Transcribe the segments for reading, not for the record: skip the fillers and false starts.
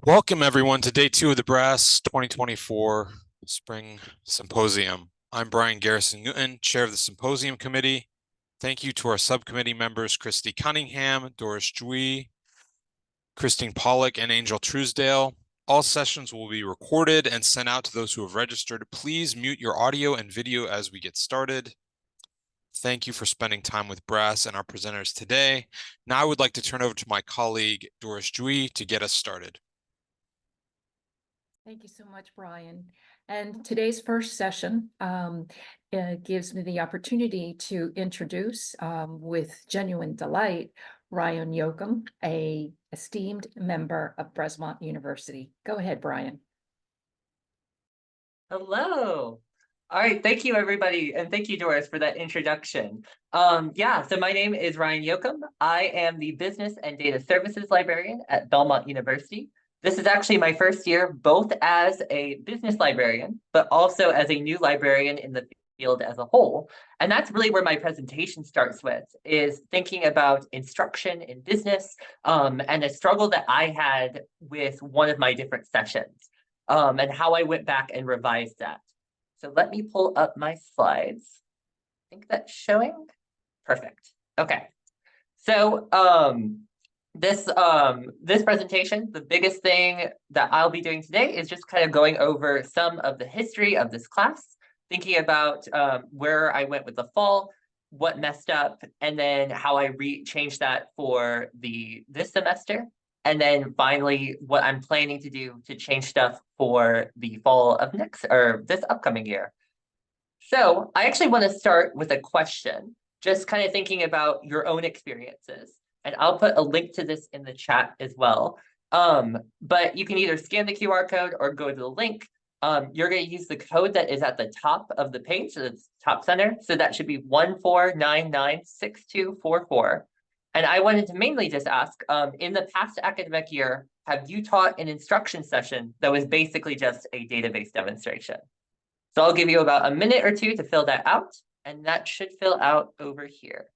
Welcome everyone to day 2 of the Brass 2024 Spring Symposium. I'm Brian Garrison Newton, chair of the Symposium Committee. Thank you to our subcommittee members, Christy Cunningham, Doris Jui, Christine Pollock, and Angel Truesdale. All sessions will be recorded and sent out to those who have registered. Please mute your audio and video as we get started. Thank you for spending time with Brass and our presenters today. Now I would like to turn over to my colleague, Doris Jui, to get us started. Thank you so much, Brian. And today's first session gives me the opportunity to introduce, with genuine delight, Ryan Yoakum, a esteemed member of Belmont University. Go ahead, Brian. Hello. All right, thank you everybody, and thank you, Doris, for that introduction. So my name is Ryan Yoakum. I am the Business and Data Services Librarian at Belmont University. This is actually my first year, both as a business librarian, but also as a new librarian in the field as a whole. And that's really where my presentation starts with, is thinking about instruction in business, and a struggle that I had with one of my different sessions, and how I went back and revised that. So let me pull up my slides. I think that's showing. Perfect. Okay. So this presentation, the biggest thing that I'll be doing today is just kind of going over some of the history of this class, thinking about where I went with the fall, what messed up, and then how I changed that for this semester. And then finally, what I'm planning to do to change stuff for the fall of this upcoming year. So I actually want to start with a question, just kind of thinking about your own experiences. And I'll put a link to this in the chat as well. But you can either scan the QR code or go to the link. You're going to use the code that is at the top of the page, so it's top center. So that should be 14996244. And I wanted to mainly just ask, in the past academic year, have you taught an instruction session that was basically just a database demonstration? So I'll give you about a minute or two to fill that out, and that should fill out over here.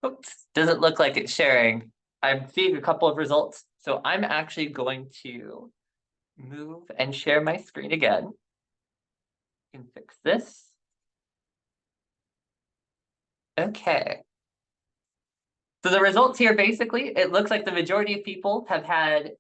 Oops, doesn't look like it's sharing. I'm seeing a couple of results, so I'm actually going to move and share my screen again. You can fix this. Okay. So the results here, basically, it looks like the majority of people have had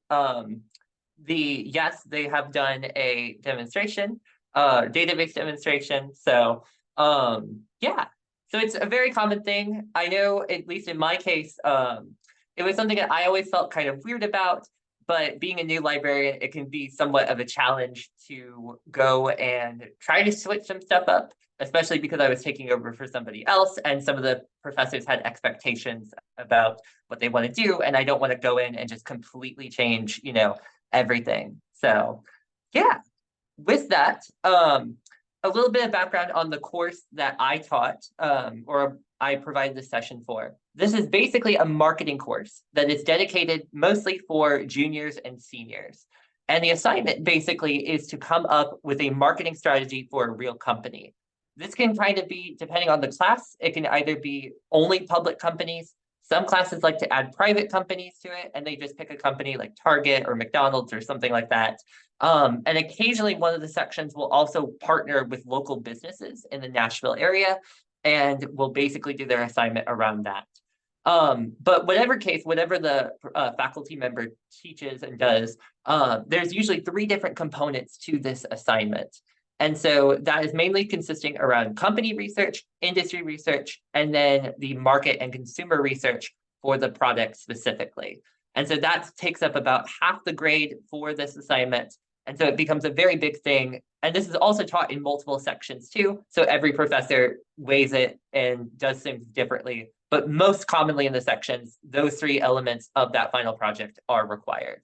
yes, they have done a demonstration, database demonstration. So yeah. So it's a very common thing. I know, at least in my case, it was something that I always felt kind of weird about, but being a new librarian, it can be somewhat of a challenge to go and try to switch some stuff up, especially because I was taking over for somebody else and some of the professors had expectations about what they want to do. And I don't want to go in and just completely change, everything. So yeah, with that, a little bit of background on the course that I taught, or I provided this session for. This is basically a marketing course that is dedicated mostly for juniors and seniors. And the assignment basically is to come up with a marketing strategy for a real company. This can kind of be, depending on the class, it can either be only public companies. Some classes like to add private companies to it, and they just pick a company like Target or McDonald's or something like that. And occasionally one of the sections will also partner with local businesses in the Nashville area and will basically do their assignment around that. But whatever the faculty member teaches and does, there's usually 3 different components to this assignment. And so that is mainly consisting around company research, industry research, and then the market and consumer research for the product specifically. And so that takes up about half the grade for this assignment. And so it becomes a very big thing. And this is also taught in multiple sections too. So every professor weighs it and does things differently. But most commonly in the sections, those 3 elements of that final project are required.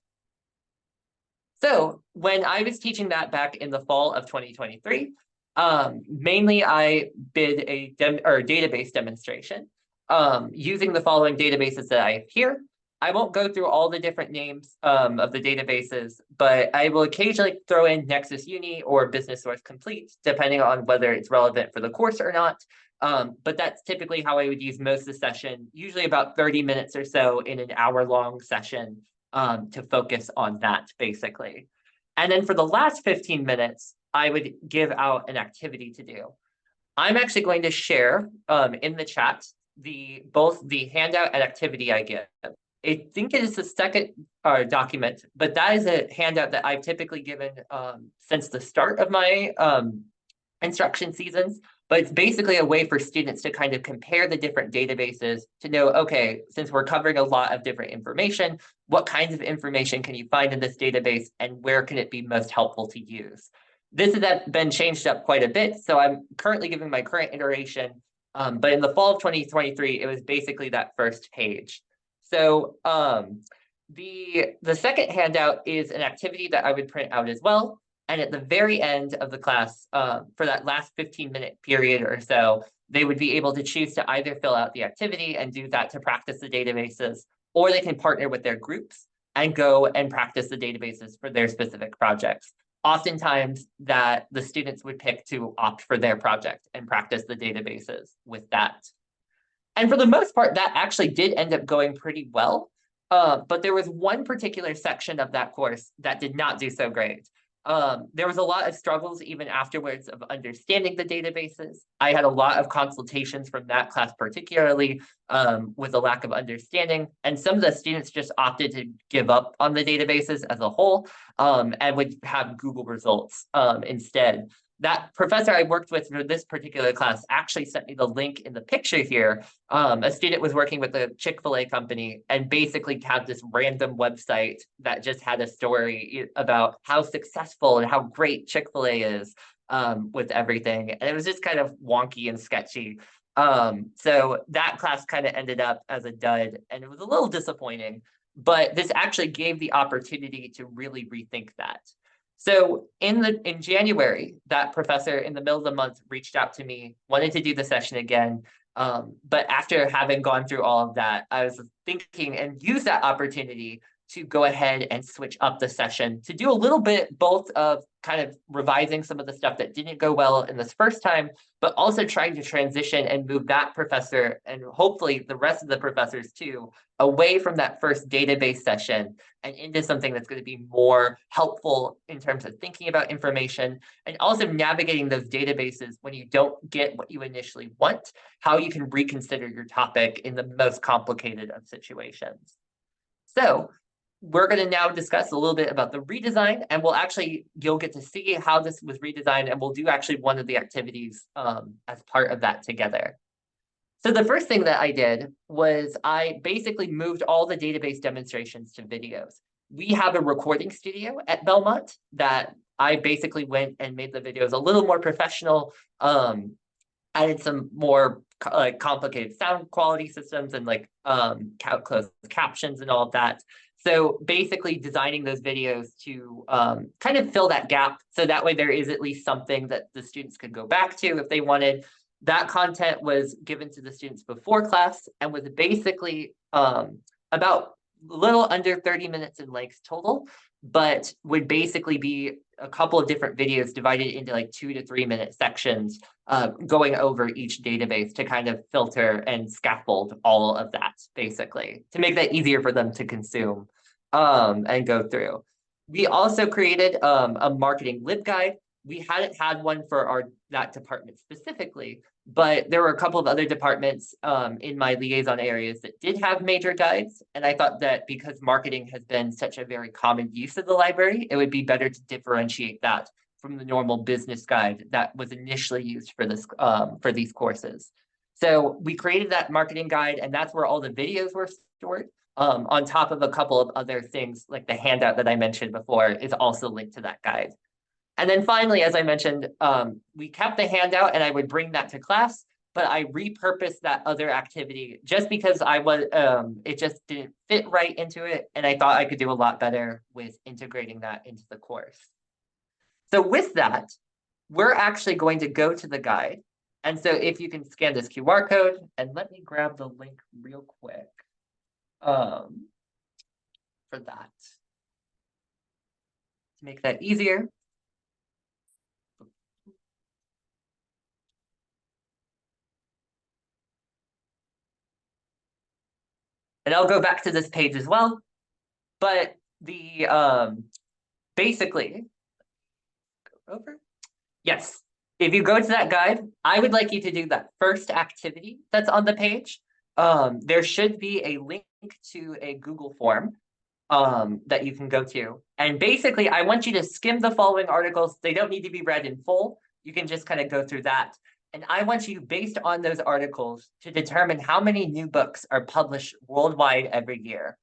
So when I was teaching that back in the fall of 2023, mainly I did a database demonstration using the following databases that I have here. I won't go through all the different names of the databases, but I will occasionally throw in Nexus Uni or Business Source Complete, depending on whether it's relevant for the course or not. But that's typically how I would use most of the session, usually about 30 minutes or so in an hour-long session to focus on that, basically. And then for the last 15 minutes, I would give out an activity to do. I'm actually going to share in the chat both the handout and activity I give. I think it is the second document, but that is a handout that I've typically given since the start of my instruction seasons. But it's basically a way for students to kind of compare the different databases to know, okay, since we're covering a lot of different information, what kinds of information can you find in this database and where can it be most helpful to use? This has been changed up quite a bit. So I'm currently giving my current iteration, but in the fall of 2023, it was basically that first page. So the second handout is an activity that I would print out as well. And at the very end of the class, for that last 15-minute period or so, they would be able to choose to either fill out the activity and do that to practice the databases, or they can partner with their groups and go and practice the databases for their specific projects. Oftentimes that the students would pick to opt for their project and practice the databases with that. And for the most part, that actually did end up going pretty well. But there was one particular section of that course that did not do so great. There was a lot of struggles even afterwards of understanding the databases. I had a lot of consultations from that class particularly with a lack of understanding. And some of the students just opted to give up on the databases as a whole and would have Google results instead. That professor I worked with for this particular class actually sent me the link in the picture here. A student was working with a Chick-fil-A company and basically had this random website that just had a story about how successful and how great Chick-fil-A is with everything. And it was just kind of wonky and sketchy. So that class kind of ended up as a dud, and it was a little disappointing, but this actually gave the opportunity to really rethink that. So in January, that professor in the middle of the month reached out to me, wanted to do the session again. But after having gone through all of that, I was thinking and use that opportunity to go ahead and switch up the session to do a little bit both of kind of revising some of the stuff that didn't go well in this first time, but also trying to transition and move that professor and hopefully the rest of the professors too, away from that first database session and into something that's going to be more helpful in terms of thinking about information and also navigating those databases when you don't get what you initially want, how you can reconsider your topic in the most complicated of situations. So we're going to now discuss a little bit about the redesign, and you'll get to see how this was redesigned, and we'll do actually one of the activities as part of that together. So the first thing that I did was I basically moved all the database demonstrations to videos. We have a recording studio at Belmont that I basically went and made the videos a little more professional, added some more complicated sound quality systems and closed captions and all of that. So basically designing those videos to kind of fill that gap. So that way there is at least something that the students could go back to if they wanted. That content was given to the students before class and was basically about a little under 30 minutes in length total, but would basically be a couple of different videos divided into 2 to 3 minute sections going over each database to kind of filter and scaffold all of that, basically, to make that easier for them to consume and go through. We also created a marketing LibGuide. We hadn't had one for that department specifically, but there were a couple of other departments in my liaison areas that did have major guides. And I thought that because marketing has been such a very common use of the library, it would be better to differentiate that from the normal business guide that was initially used for this for these courses. So we created that marketing guide, and that's where all the videos were stored. On top of a couple of other things, like the handout that I mentioned before is also linked to that guide. And then finally, as I mentioned, we kept the handout and I would bring that to class, but I repurposed that other activity just because it just didn't fit right into it. And I thought I could do a lot better with integrating that into the course. So with that, we're actually going to go to the guide. And so if you can scan this QR code, and let me grab the link real quick for that. To make that easier. And I'll go back to this page as well. But the basically, go over. Yes, if you go to that guide, I would like you to do that first activity that's on the page. There should be a link to a Google form that you can go to. And basically, I want you to skim the following articles. They don't need to be read in full. You can just kind of go through that. And I want you, based on those articles, to determine how many new books are published worldwide every year.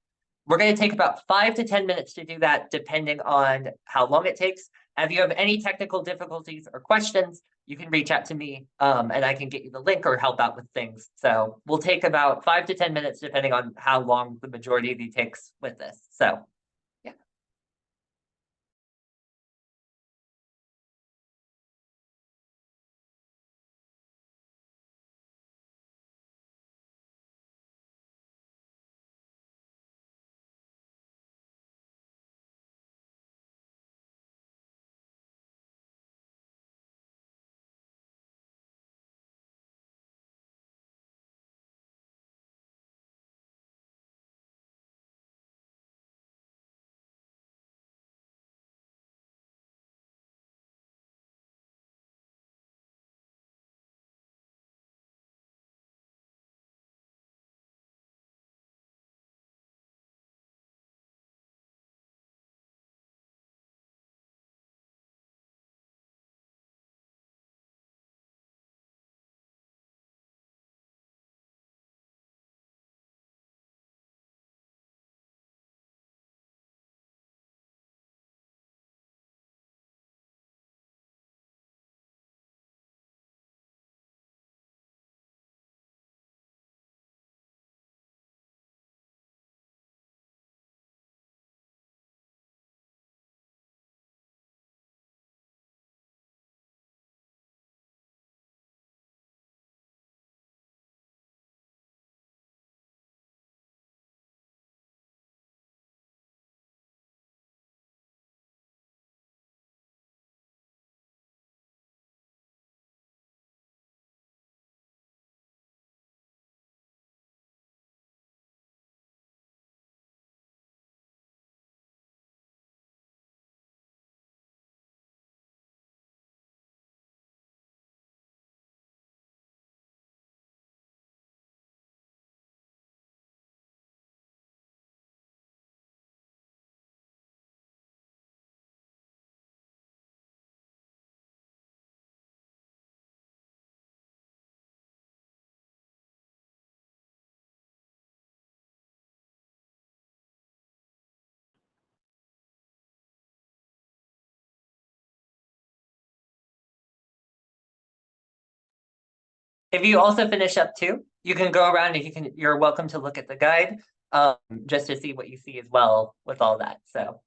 We're going to take about 5 to 10 minutes to do that, depending on how long it takes. If you have any technical difficulties or questions, you can reach out to me and I can get you the link or help out with things. So we'll take about 5 to 10 minutes, depending on how long the majority of you takes with this. So yeah. If you also finish up too, you can go around and you're welcome to look at the guide just to see what you see as well with all that. So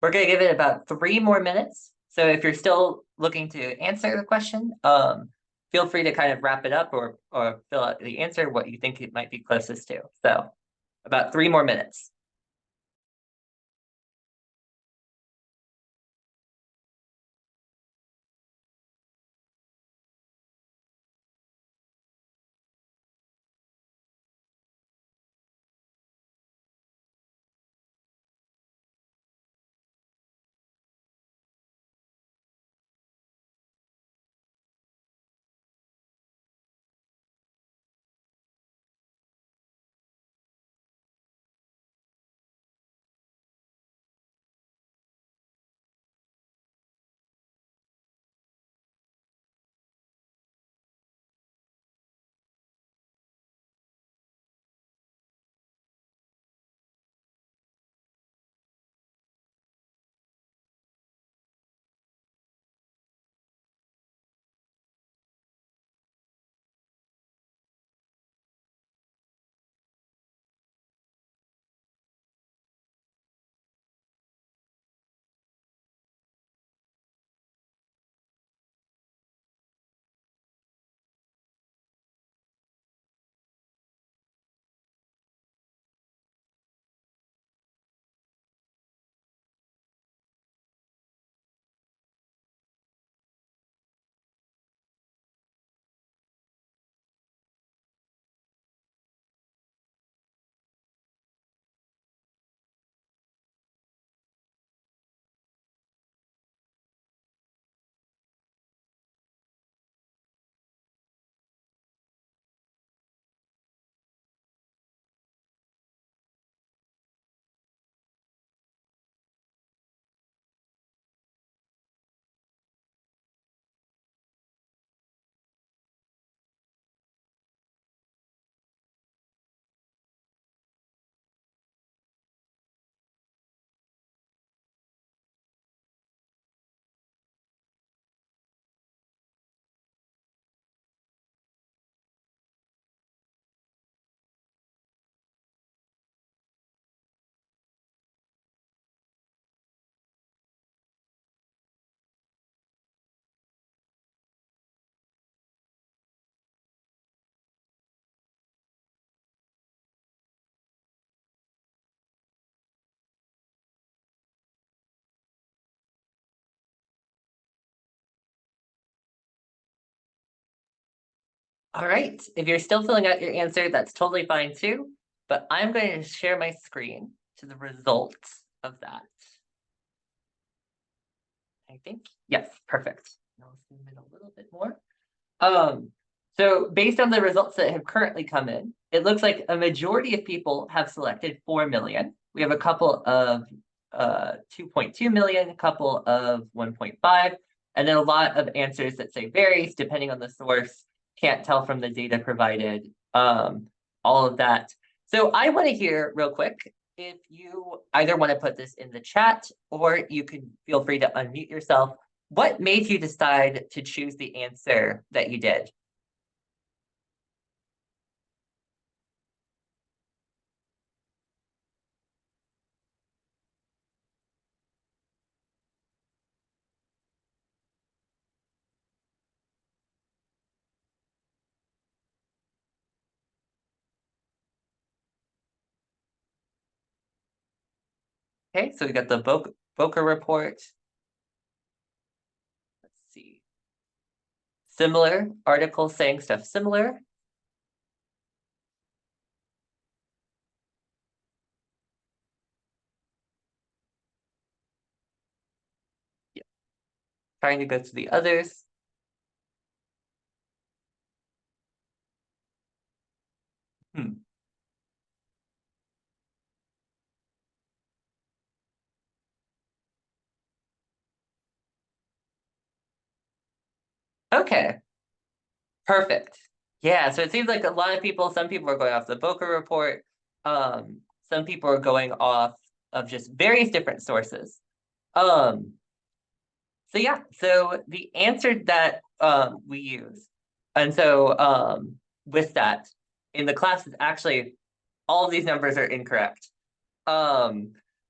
We're going to give it about 3 more minutes. So if you're still looking to answer the question, feel free to kind of wrap it up or fill out the answer, what you think it might be closest to. So about 3 more minutes. All right, if you're still filling out your answer, that's totally fine too. But I'm going to share my screen to the results of that. I think, yes, perfect. I'll zoom in a little bit more. So based on the results that have currently come in, it looks like a majority of people have selected 4 million. We have a couple of 2.2 million, a couple of 1.5, and then a lot of answers that say varies depending on the source, can't tell from the data provided, all of that. So I want to hear real quick if you either want to put this in the chat or you can feel free to unmute yourself. What made you decide to choose the answer that you did? Okay, so we got the Boca report. Let's see. Similar articles saying stuff similar. Yeah. Trying to go to the others. Okay, perfect. Yeah, so it seems like a lot of people, some people are going off the Boca report. Some people are going off of just various different sources. So yeah, so the answer that we use, and so with that, in the class is actually all of these numbers are incorrect. So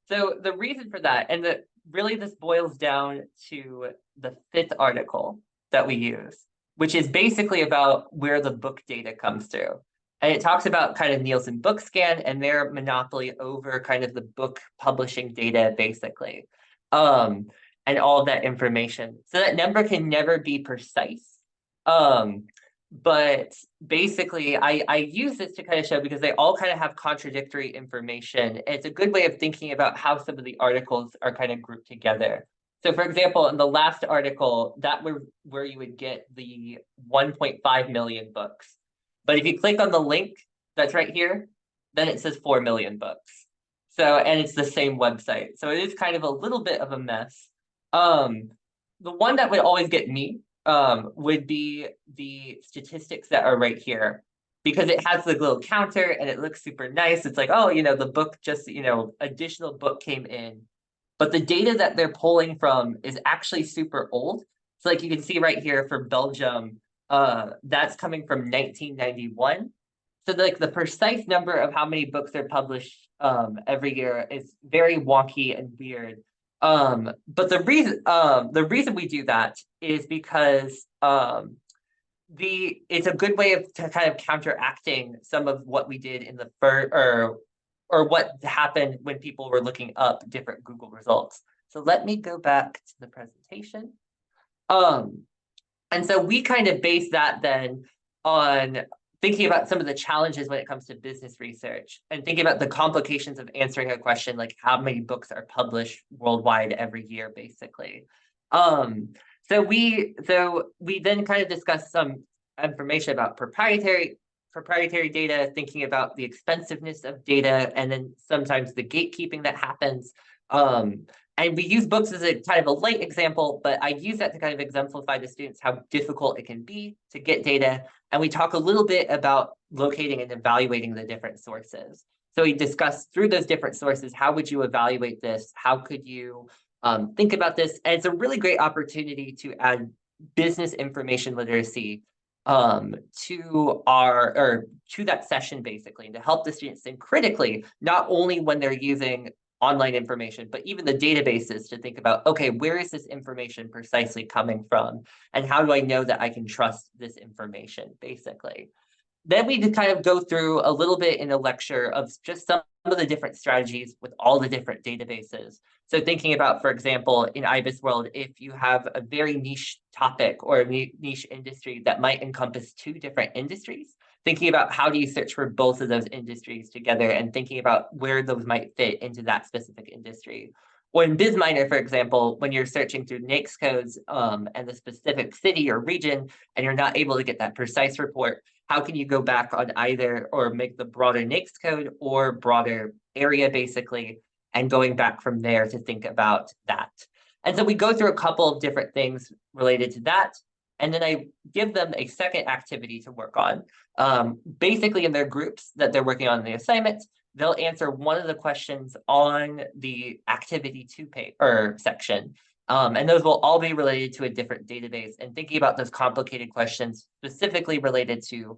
the reason for that, and really this boils down to the 5th article that we use, which is basically about where the book data comes through. And it talks about kind of Nielsen BookScan and their monopoly over kind of the book publishing data, basically, and all of that information. So that number can never be precise. But basically, I use this to kind of show, because they all kind of have contradictory information. And it's a good way of thinking about how some of the articles are kind of grouped together. So for example, in the last article, that were where you would get the 1.5 million books. But if you click on the link that's right here, then it says 4 million books. So, and it's the same website. So it is kind of a little bit of a mess. The one that would always get me would be the statistics that are right here, because it has the little counter and it looks super nice. It's like, oh, you know, the book just, you know, additional book came in. But the data that they're pulling from is actually super old. So like you can see right here for Belgium, that's coming from 1991. So like the precise number of how many books are published every year is very wonky and weird. But the reason we do that is because it's a good way of to kind of counteracting some of what we did in the first, or what happened when people were looking up different Google results. So let me go back to the presentation. And so we kind of base that then on thinking about some of the challenges when it comes to business research, and thinking about the complications of answering a question like how many books are published worldwide every year, basically. So we then kind of discussed some information about proprietary data, thinking about the expensiveness of data, and then sometimes the gatekeeping that happens. And we use books as a kind of a light example, but I use that to kind of exemplify to students how difficult it can be to get data. And we talk a little bit about locating and evaluating the different sources. So we discussed through those different sources, how would you evaluate this? How could you think about this? And it's a really great opportunity to add business information literacy to that session, basically, and to help the students think critically, not only when they're using online information, but even the databases, to think about, okay, where is this information precisely coming from? And how do I know that I can trust this information, basically? Then we kind of go through a little bit in a lecture of just some of the different strategies with all the different databases. So thinking about, for example, in IBIS world, if you have a very niche topic or a niche industry that might encompass 2 different industries, thinking about how do you search for both of those industries together, and thinking about where those might fit into that specific industry. Or in BizMiner, for example, when you're searching through NAICS codes and the specific city or region, and you're not able to get that precise report, how can you go back on either, or make the broader NAICS code or broader area, basically, and going back from there to think about that. And so we go through a couple of different things related to that. And then I give them a second activity to work on. Basically, in their groups that they're working on in the assignment, they'll answer one of the questions on the activity 2 page or section. And those will all be related to a different database, and thinking about those complicated questions specifically related to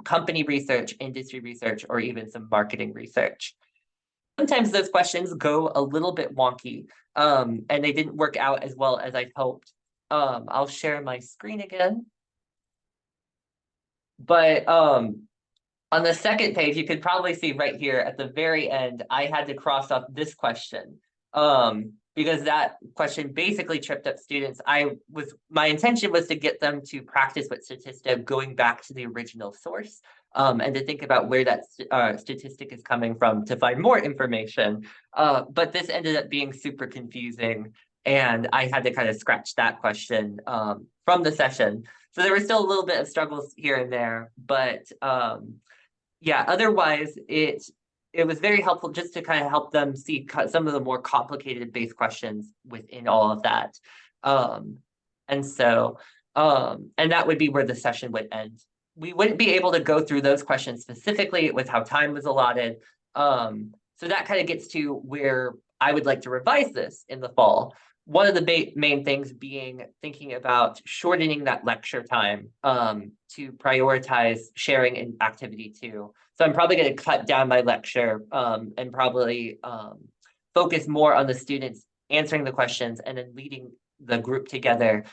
company research, industry research, or even some marketing research. Sometimes those questions go a little bit wonky, and they didn't work out as well as I'd hoped. I'll share my screen again. But on the second page, you could probably see right here at the very end, I had to cross off this question. Because that question basically tripped up students. My intention was to get them to practice with Statista going back to the original source, and to think about where that statistic is coming from to find more information. But this ended up being super confusing, and I had to kind of scratch that question from the session. So there was still a little bit of struggles here and there, but yeah, otherwise it was very helpful just to kind of help them see some of the more complicated base questions within all of that. And that would be where the session would end. We wouldn't be able to go through those questions specifically with how time was allotted. So that kind of gets to where I would like to revise this in the fall. One of the main things being thinking about shortening that lecture time to prioritize sharing in activity 2. So I'm probably going to cut down my lecture and probably focus more on the students answering the questions, and then leading the group together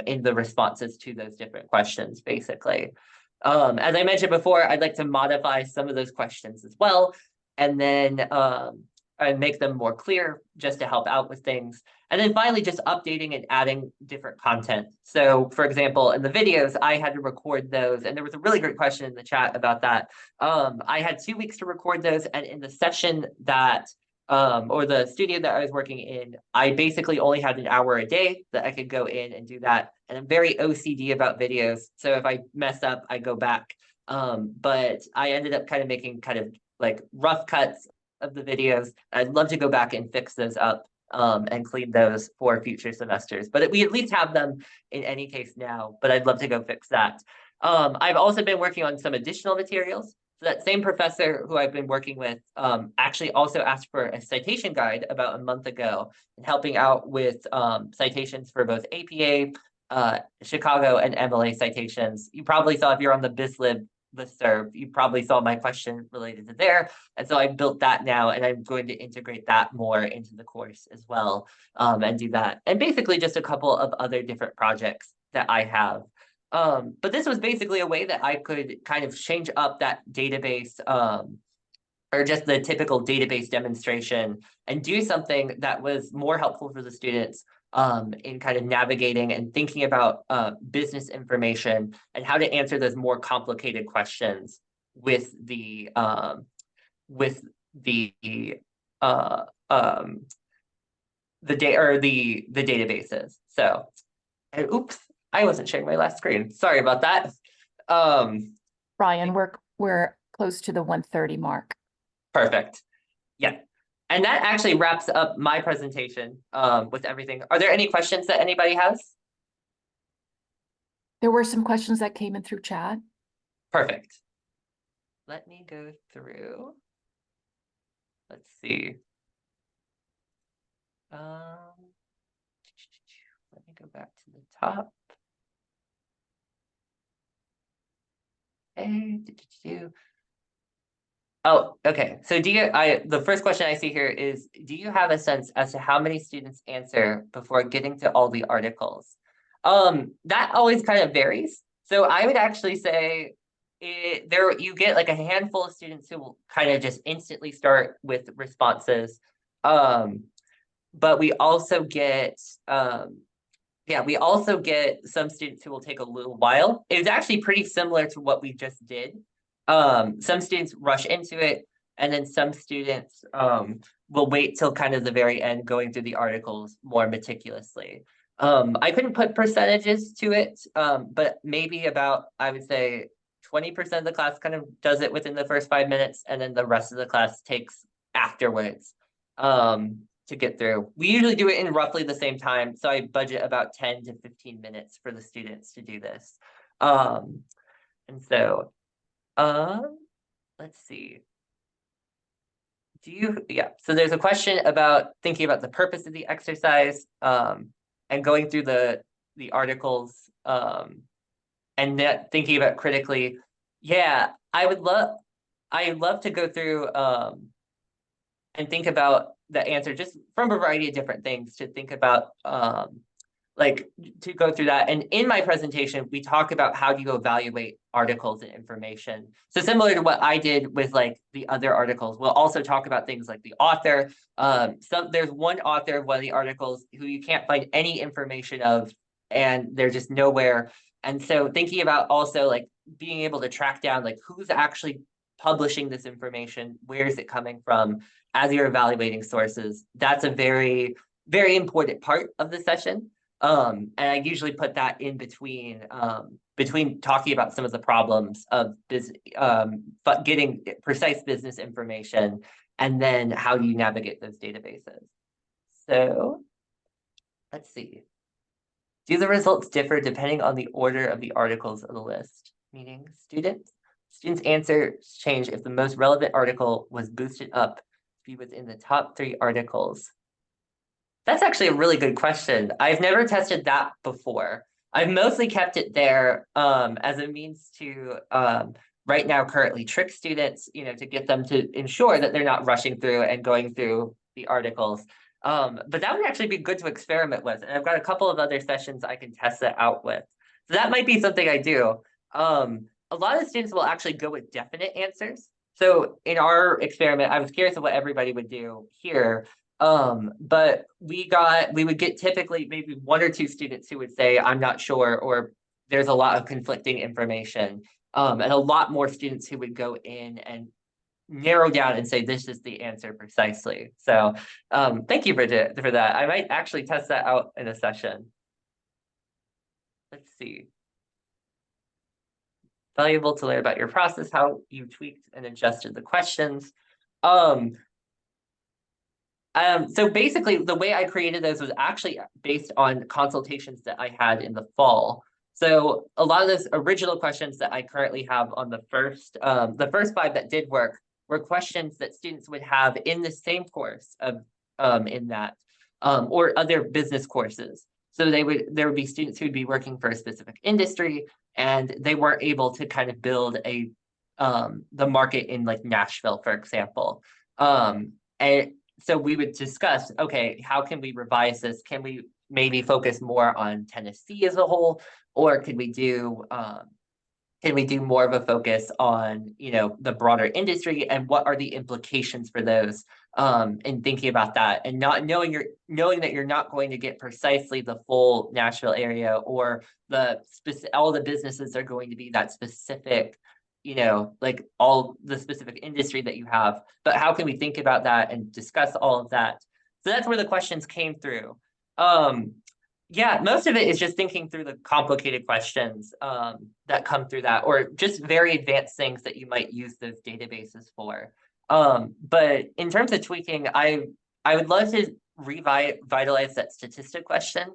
in the responses to those different questions, basically. As I mentioned before, I'd like to modify some of those questions as well, and then and make them more clear just to help out with things. And then finally, just updating and adding different content. So for example, in the videos, I had to record those, and there was a really great question in the chat about that. I had 2 weeks to record those, and in the session that or the studio that I was working in, I basically only had an hour a day that I could go in and do that. And I'm very OCD about videos, so if I mess up, I go back. But I ended up kind of making kind of like rough cuts of the videos. I'd love to go back and fix those up and clean those for future semesters. But we at least have them in any case now, but I'd love to go fix that. I've also been working on some additional materials. So that same professor who I've been working with actually also asked for a citation guide about a month ago, and helping out with citations for both APA, Chicago, and MLA citations. You probably saw, if you're on the BizLib listserv, you probably saw my question related to there. And so I built that now, and I'm going to integrate that more into the course as well, and do that. And basically just a couple of other different projects that I have. But this was basically a way that I could kind of change up that database, or just the typical database demonstration, and do something that was more helpful for the students in kind of navigating and thinking about business information and how to answer those more complicated questions with the databases. So, and oops, I wasn't sharing my last screen. Sorry about that. Ryan, we're close to the 1:30 mark. Perfect. Yeah. And that actually wraps up my presentation with everything. Are there any questions that anybody has? There were some questions that came in through chat. Perfect. Let me go through. Let's see. Let me go back to the top. Oh, okay. So the first question I see here is, do you have a sense as to how many students answer before getting to all the articles? That always kind of varies. So I would actually say you get like a handful of students who will kind of just instantly start with responses. But we also get some students who will take a little while. It was actually pretty similar to what we just did. Some students rush into it, and then some students will wait till kind of the very end, going through the articles more meticulously. I couldn't put percentages to it, but maybe about, I would say, 20% of the class kind of does it within the first 5 minutes, and then the rest of the class takes afterwards to get through. We usually do it in roughly the same time, so I budget about 10 to 15 minutes for the students to do this. And so let's see. So there's a question about thinking about the purpose of the exercise, and going through the articles, and that thinking about critically. Yeah, I'd love to go through and think about the answer just from a variety of different things, to think about like to go through that. And in my presentation, we talk about how do you evaluate articles and information. So similar to what I did with like the other articles, we'll also talk about things like the author. So there's one author of one of the articles who you can't find any information of, and they're just nowhere. And so thinking about also like being able to track down like who's actually publishing this information, where is it coming from, as you're evaluating sources. That's a very, very important part of the session. And I usually put that in between talking about some of the problems of but getting precise business information, and then how do you navigate those databases. So let's see. Do the results differ depending on the order of the articles of the list? Meaning students answers change if the most relevant article was boosted up to be within the top 3 articles. That's actually a really good question. I've never tested that before. I've mostly kept it there as a means to right now currently trick students, to get them to ensure that they're not rushing through and going through the articles. But that would actually be good to experiment with. And I've got a couple of other sessions I can test it out with. So that might be something I do. A lot of students will actually go with definite answers. So in our experiment, I was curious of what everybody would do here. But we would get typically maybe 1 or 2 students who would say, I'm not sure, or there's a lot of conflicting information. And a lot more students who would go in and narrow down and say, this is the answer precisely. So thank you for that. I might actually test that out in a session. Let's see. Valuable to learn about your process, how you tweaked and adjusted the questions. So basically, the way I created those was actually based on consultations that I had in the fall. So a lot of those original questions that I currently have on the first 5 that did work were questions that students would have in the same course of in that or other business courses. So there would be students who would be working for a specific industry, and they weren't able to kind of build a the market in like Nashville, for example. And so we would discuss, okay, how can we revise this? Can we maybe focus more on Tennessee as a whole, or can we do more of a focus on, you know, the broader industry, and what are the implications for those? And thinking about that, and not knowing that you're not going to get precisely the full Nashville area, or all the businesses are going to be that specific, you know, like all the specific industry that you have, but how can we think about that and discuss all of that? So that's where the questions came through. Yeah, most of it is just thinking through the complicated questions that come through that, or just very advanced things that you might use those databases for. But in terms of tweaking, I would love to revitalize that statistic question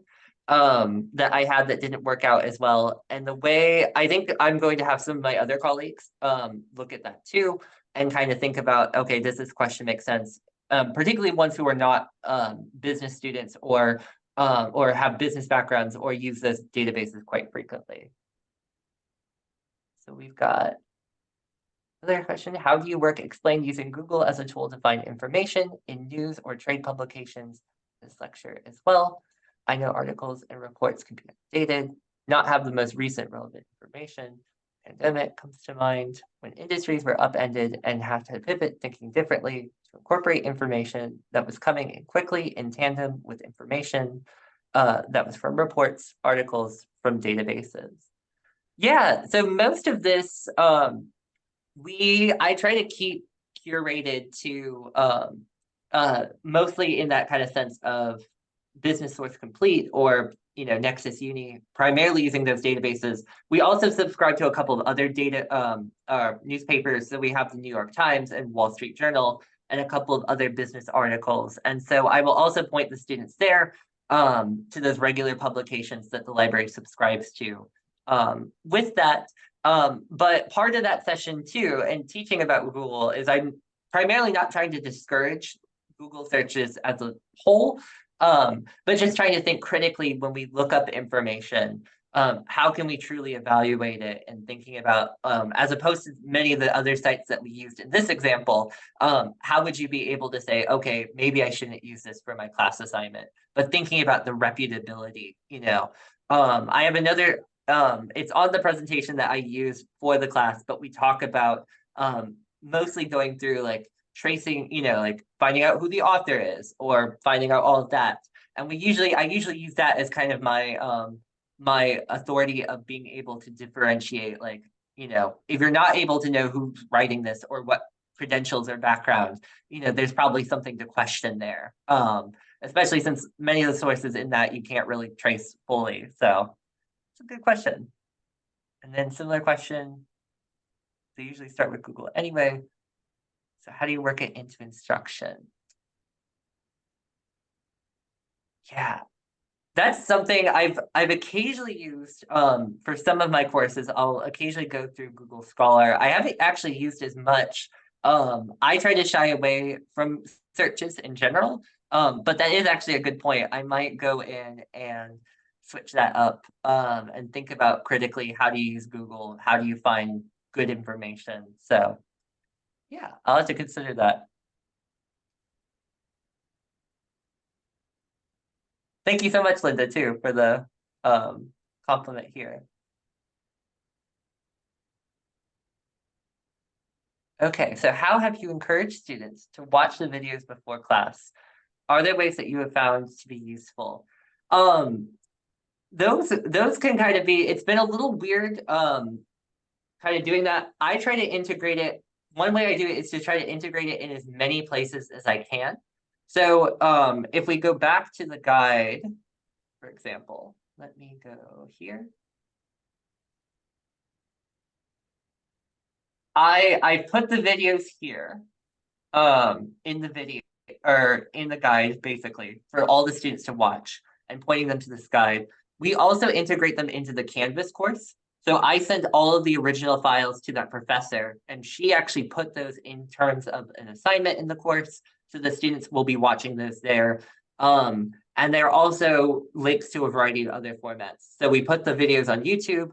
that I had that didn't work out as well. And the way I think I'm going to have some of my other colleagues look at that too, and kind of think about, okay, does this question make sense? Particularly ones who are not business students, or have business backgrounds, or use those databases quite frequently. So we've got another question. How do you work explain using Google as a tool to find information in news or trade publications? This lecture as well. I know articles and reports can be updated, not have the most recent relevant information. Pandemic comes to mind, when industries were upended and had to pivot, thinking differently to incorporate information that was coming in quickly in tandem with information that was from reports, articles, from databases. Yeah, so most of this, I try to keep curated to mostly in that kind of sense of Business Source Complete, or, you know, Nexus Uni, primarily using those databases. We also subscribe to a couple of other newspapers. So we have the New York Times and Wall Street Journal, and a couple of other business articles. And so I will also point the students there to those regular publications that the library subscribes to. With that, but part of that session too, and teaching about Google, is I'm primarily not trying to discourage Google searches as a whole, but just trying to think critically when we look up information. How can we truly evaluate it, and thinking about, as opposed to many of the other sites that we used in this example, how would you be able to say, okay, maybe I shouldn't use this for my class assignment, but thinking about the reputability, you know. I have another, it's on the presentation that I use for the class, but we talk about mostly going through like tracing, you know, like finding out who the author is, or finding out all of that. And I usually use that as kind of my my authority of being able to differentiate, like, you know, if you're not able to know who's writing this or what credentials or background, you know, there's probably something to question there. Especially since many of the sources in that you can't really trace fully. So it's a good question. And then similar question, they usually start with Google anyway. So how do you work it into instruction? Yeah, that's something I've occasionally used for some of my courses. I'll occasionally go through Google Scholar. I haven't actually used as much. I try to shy away from searches in general, but that is actually a good point. I might go in and switch that up and think about critically, how do you use Google? How do you find good information? So yeah, I'll have to consider that. Thank you so much, Linda, too, for the compliment here. Okay, so how have you encouraged students to watch the videos before class? Are there ways that you have found to be useful? Those can kind of be, it's been a little weird kind of doing that. I try to integrate it. One way I do it is to try to integrate it in as many places as I can. So if we go back to the guide, for example, let me go here. I put the videos here in the video or in the guide, basically, for all the students to watch and pointing them to this guide. We also integrate them into the Canvas course. So I send all of the original files to that professor, and she actually put those in terms of an assignment in the course. So the students will be watching those there. And there are also links to a variety of other formats. So we put the videos on YouTube.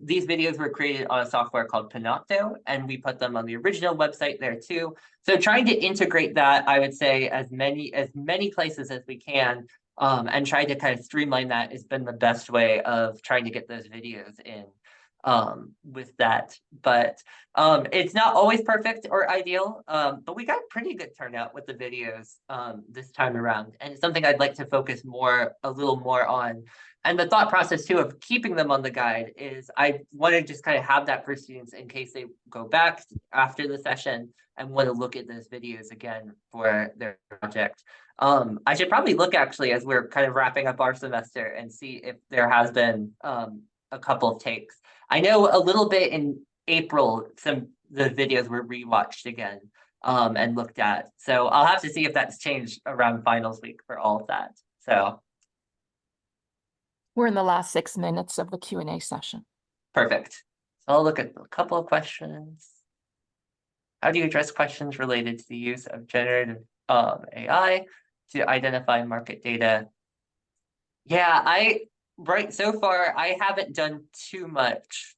These videos were created on a software called Panopto, and we put them on the original website there too. So trying to integrate that, I would say, as many places as we can, and try to kind of streamline that has been the best way of trying to get those videos in with that. But it's not always perfect or ideal, but we got pretty good turnout with the videos this time around. And it's something I'd like to focus a little more on. And the thought process too of keeping them on the guide is I want to just kind of have that for students in case they go back after the session and want to look at those videos again for their project. I should probably look actually as we're kind of wrapping up our semester and see if there has been a couple of takes. I know a little bit in April, the videos were rewatched again and looked at. So I'll have to see if that's changed around finals week for all of that. So We're in the last 6 minutes of the Q&A session. perfect. So I'll look at a couple of questions. How do you address questions related to the use of generative AI to identify market data? Yeah, so far I haven't done too much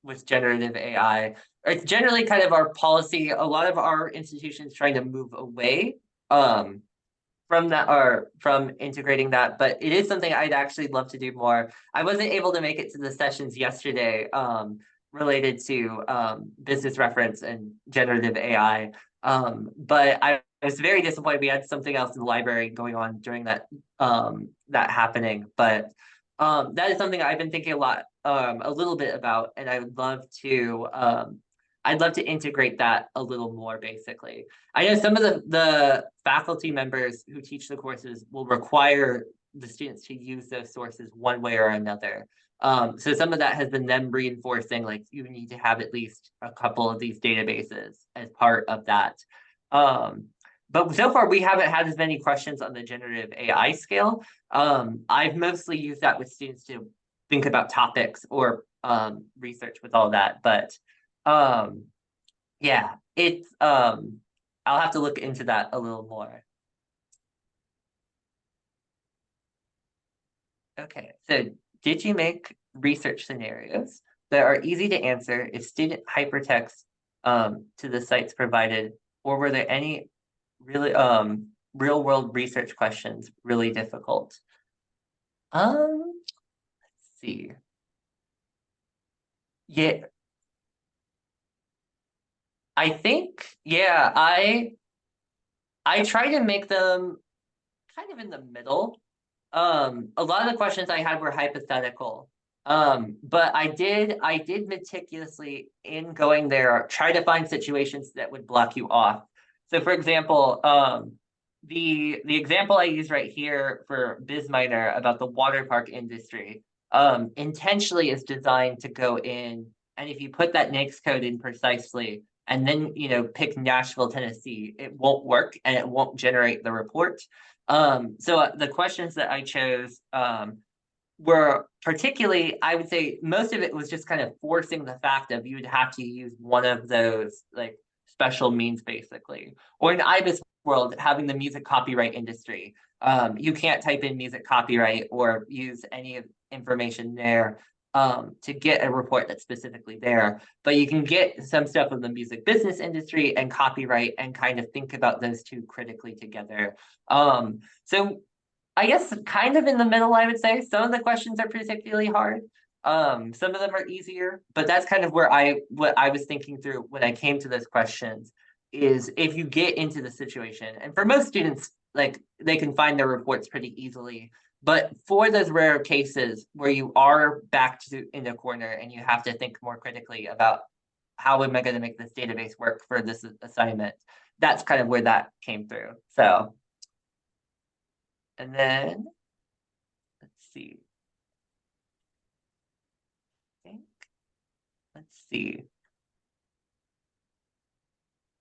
with generative AI. It's generally kind of our policy. A lot of our institutions trying to move away from that or from integrating that, but it is something I'd actually love to do more. I wasn't able to make it to the sessions yesterday related to business reference and generative AI. But I was very disappointed. We had something else in the library going on during that happening. But that is something I've been thinking a little bit about, and I would love to I'd love to integrate that a little more, basically. I know some of the faculty members who teach the courses will require the students to use those sources one way or another. So some of that has been them reinforcing, like, you need to have at least a couple of these databases as part of that. But so far, we haven't had as many questions on the generative AI scale. I've mostly used that with students to think about topics or research with all that. But yeah, it's I'll have to look into that a little more. Okay, so did you make research scenarios that are easy to answer if student hypertext to the sites provided, or were there any really real world research questions really difficult? Let's see. Yeah, I think, yeah, I try to make them kind of in the middle. A lot of the questions I had were hypothetical. But I did meticulously, in going there, try to find situations that would block you off. So for example, the example I use right here for BizMiner about the water park industry, intentionally is designed to go in, and if you put that NAICS code in precisely, and then pick Nashville, Tennessee, it won't work and it won't generate the report. So the questions that I chose were particularly, I would say most of it was just kind of forcing the fact of you'd have to use one of those like special means, basically. Or in IBIS world, having the music copyright industry. You can't type in music copyright or use any information there to get a report that's specifically there. But you can get some stuff of the music business industry and copyright and kind of think about those two critically together. So I guess kind of in the middle, I would say. Some of the questions are particularly hard. Some of them are easier, but that's kind of where what I was thinking through when I came to those questions is if you get into the situation, and for most students, like they can find their reports pretty easily. But for those rare cases where you are backed in a corner and you have to think more critically about how am I going to make this database work for this assignment, that's kind of where that came through. So, and then let's see. Let's see.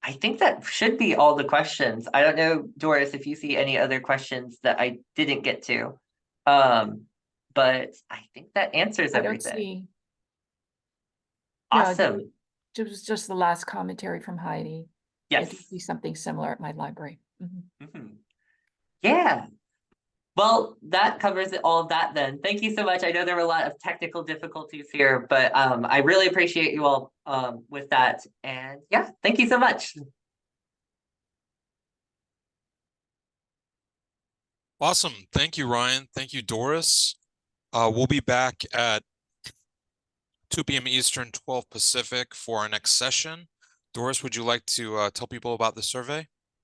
I think that should be all the questions. I don't know, Doris, if you see any other questions that I didn't get to. But I think that answers I don't everything. see. Awesome. No, it was just the last commentary from Heidi. I Yes. do see something similar at my library. Yeah. Well, that covers all of that then. Thank you so much. I know there were a lot of technical difficulties here, but I really appreciate you all with that. And yeah, thank you so much. Awesome. Thank you, Ryan. Thank you, Doris. We'll be back at 2 p.m. Eastern, 12 Pacific for our next session. Doris, would you like to tell people about the survey?